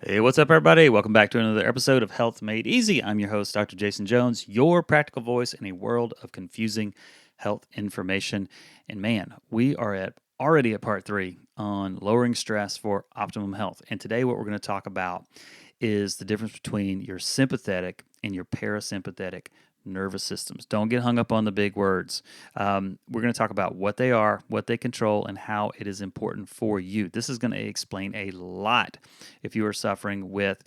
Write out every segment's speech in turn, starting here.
Hey, what's up, everybody? Welcome back to another episode of Health Made Easy. I'm your host, Dr. Jason Jones, your practical voice in a world of confusing health information. And man, we are already at part 3 on lowering stress for optimum health. And today, what we're going to talk about is the difference between your sympathetic and your parasympathetic nervous systems. Don't get hung up on the big words. We're going to talk about what they are, what they control, and how it is important for you. This is going to explain a lot if you are suffering with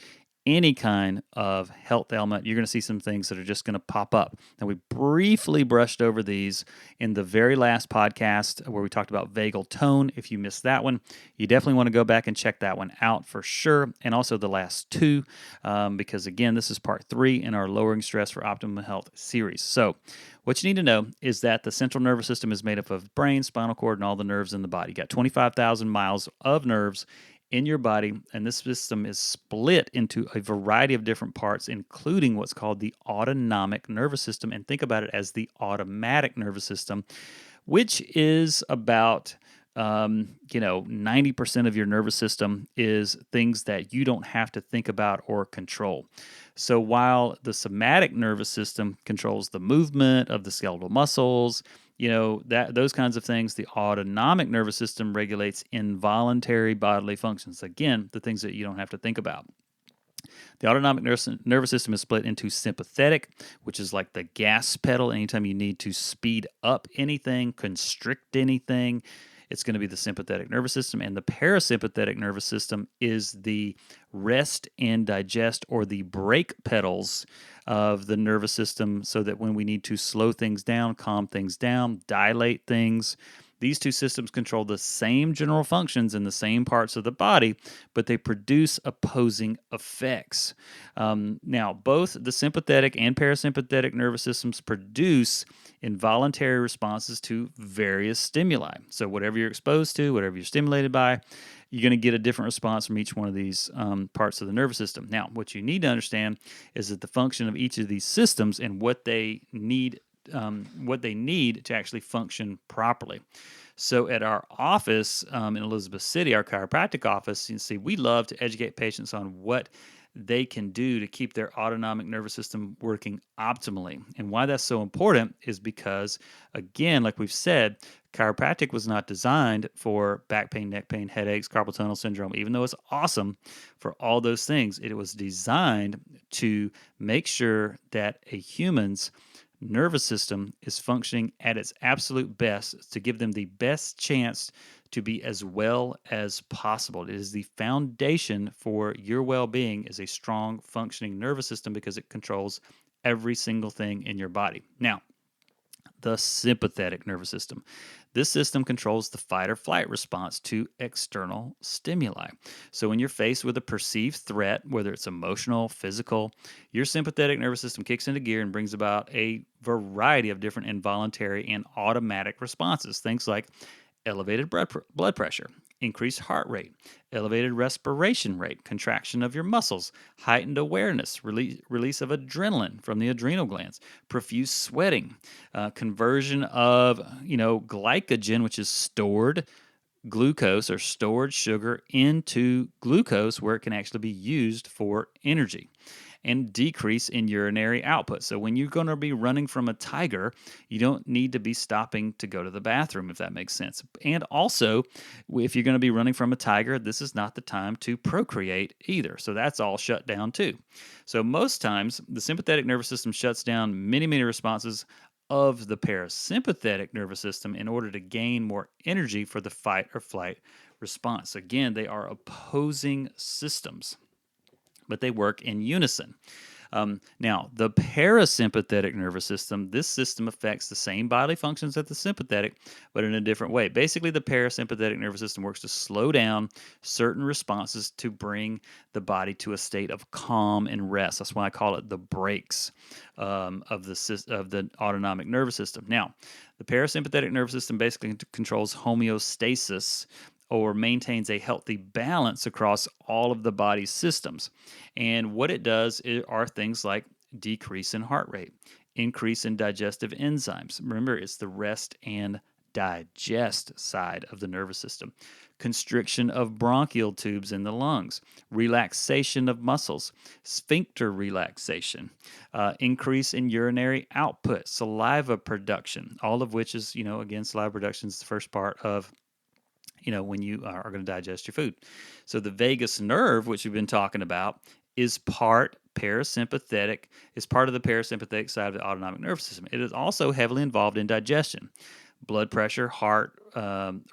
any kind of health ailment. You're going to see some things that are just going to pop up. And we briefly brushed over these in the very last podcast where we talked about vagal tone. If you missed that one, you definitely want to go back and check that one out for sure. And also the last two, because again, this is part 3 in our Lowering Stress for Optimum Health series. So what you need to know is that the central nervous system is made up of brain, spinal cord, and all the nerves in the body. You got 25,000 miles of nerves in your body, and this system is split into a variety of different parts, including what's called the autonomic nervous system. And think about it as the automatic nervous system, which is about 90% of your nervous system is things that you don't have to think about or control. So while the somatic nervous system controls the movement of the skeletal muscles, that those kinds of things, the autonomic nervous system regulates involuntary bodily functions. Again, the things that you don't have to think about. The autonomic nervous system is split into sympathetic, which is like the gas pedal. Anytime you need to speed up anything, constrict anything, it's going to be the sympathetic nervous system. And the parasympathetic nervous system is the rest and digest, or the brake pedals of the nervous system, so that when we need to slow things down, calm things down, dilate things, these two systems control the same general functions in the same parts of the body, but they produce opposing effects. Now, both the sympathetic and parasympathetic nervous systems produce involuntary responses to various stimuli. So, whatever you're exposed to, whatever you're stimulated by, you're going to get a different response from each one of these parts of the nervous system. Now, what you need to understand is that the function of each of these systems and what they need to actually function properly. So at our office in Elizabeth City, our chiropractic office, you see, we love to educate patients on what they can do to keep their autonomic nervous system working optimally. And why that's so important is because, again, like we've said, chiropractic was not designed for back pain, neck pain, headaches, carpal tunnel syndrome. Even though it's awesome for all those things, it was designed to make sure that a human's nervous system is functioning at its absolute best to give them the best chance to be as well as possible. It is the foundation for your well-being, is a strong functioning nervous system, because it controls every single thing in your body. Now, the sympathetic nervous system. This system controls the fight or flight response to external stimuli. So when you're faced with a perceived threat, whether it's emotional, physical, your sympathetic nervous system kicks into gear and brings about a variety of different involuntary and automatic responses. Things like elevated blood pressure, increased heart rate, elevated respiration rate, contraction of your muscles, heightened awareness, release of adrenaline from the adrenal glands, profuse sweating, conversion of glycogen, which is stored glucose or stored sugar, into glucose, where it can actually be used for energy, and decrease in urinary output. So when you're going to be running from a tiger, you don't need to be stopping to go to the bathroom, if that makes sense. And also, if you're going to be running from a tiger, this is not the time to procreate either. So that's all shut down too. So most times, the sympathetic nervous system shuts down many, many responses of the parasympathetic nervous system in order to gain more energy for the fight or flight response. Again, they are opposing systems, but they work in unison. Now, the parasympathetic nervous system, this system affects the same bodily functions as the sympathetic, but in a different way. Basically, the parasympathetic nervous system works to slow down certain responses to bring the body to a state of calm and rest. That's why I call it the brakes of the autonomic nervous system. Now, the parasympathetic nervous system basically controls homeostasis, or maintains a healthy balance across all of the body's systems. And what it does are things like decrease in heart rate, increase in digestive enzymes. Remember, it's the rest and digest side of the nervous system. constriction of bronchial tubes in the lungs, relaxation of muscles, sphincter relaxation, increase in urinary output, saliva production, all of which is, again, saliva production is the first part of when you are going to digest your food. So the vagus nerve, which we've been talking about, is part of the parasympathetic side of the autonomic nervous system. It is also heavily involved in digestion, blood pressure, heart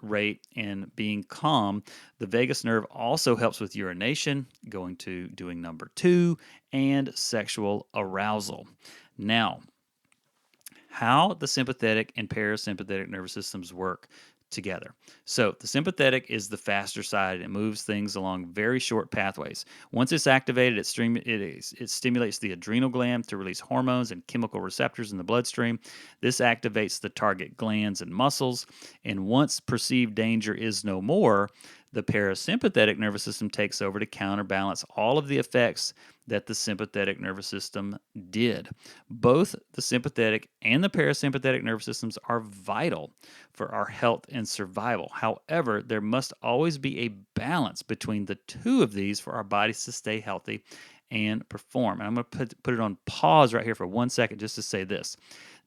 rate, and being calm. The vagus nerve also helps with urination, going to doing number 2, and sexual arousal. Now, how the sympathetic and parasympathetic nervous systems work together. So the sympathetic is the faster side. It moves things along very short pathways. Once it's activated, it stimulates the adrenal gland to release hormones and chemical receptors in the bloodstream. This activates the target glands and muscles. And once perceived danger is no more, the parasympathetic nervous system takes over to counterbalance all of the effects that the sympathetic nervous system did. Both the sympathetic and the parasympathetic nervous systems are vital for our health and survival. However, there must always be a balance between the two of these for our bodies to stay healthy and perform. And I'm going to put it on pause right here for 1 second just to say this.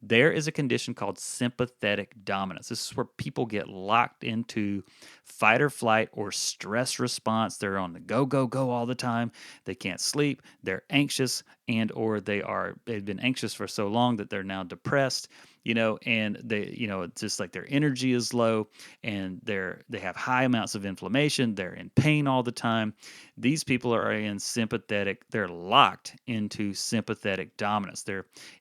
There is a condition called sympathetic dominance. This is where people get locked into fight or flight or stress response. They're on the go, go, go all the time. They can't sleep. They're anxious, and/or they've been anxious for so long that they're now depressed. And it's just like their energy is low, and they have high amounts of inflammation. They're in pain all the time. These people are in they're locked into sympathetic dominance.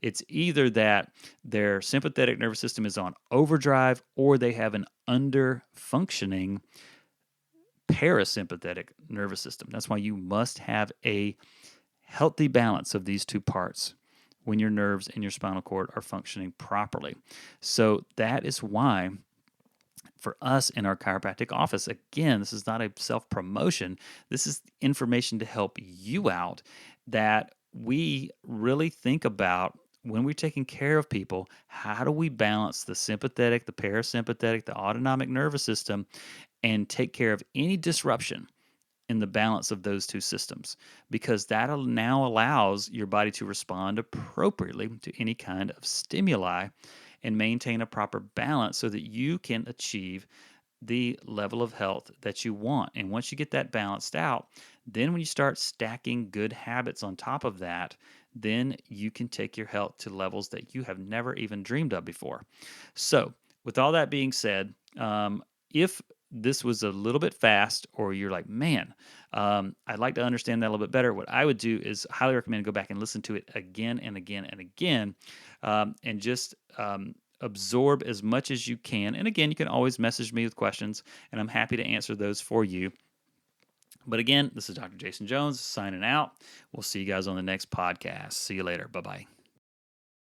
It's either that their sympathetic nervous system is on overdrive, or they have an under-functioning parasympathetic nervous system. That's why you must have a healthy balance of these two parts when your nerves and your spinal cord are functioning properly. So that is why for us in our chiropractic office, again, this is not a self-promotion. This is information to help you out, that we really think about when we're taking care of people. How do we balance the sympathetic, the parasympathetic, the autonomic nervous system, and take care of any disruption in the balance of those two systems? Because that now allows your body to respond appropriately to any kind of stimuli and maintain a proper balance so that you can achieve the level of health that you want. And once you get that balanced out, then when you start stacking good habits on top of that, then you can take your health to levels that you have never even dreamed of before. So with all that being said, if this was a little bit fast, or you're like, man, I'd like to understand that a little bit better, what I would do is highly recommend go back and listen to it again and again and again, and just absorb as much as you can. And again, you can always message me with questions, and I'm happy to answer those for you. But again, this is Dr. Jason Jones signing out. We'll see you guys on the next podcast. See you later. Bye-bye.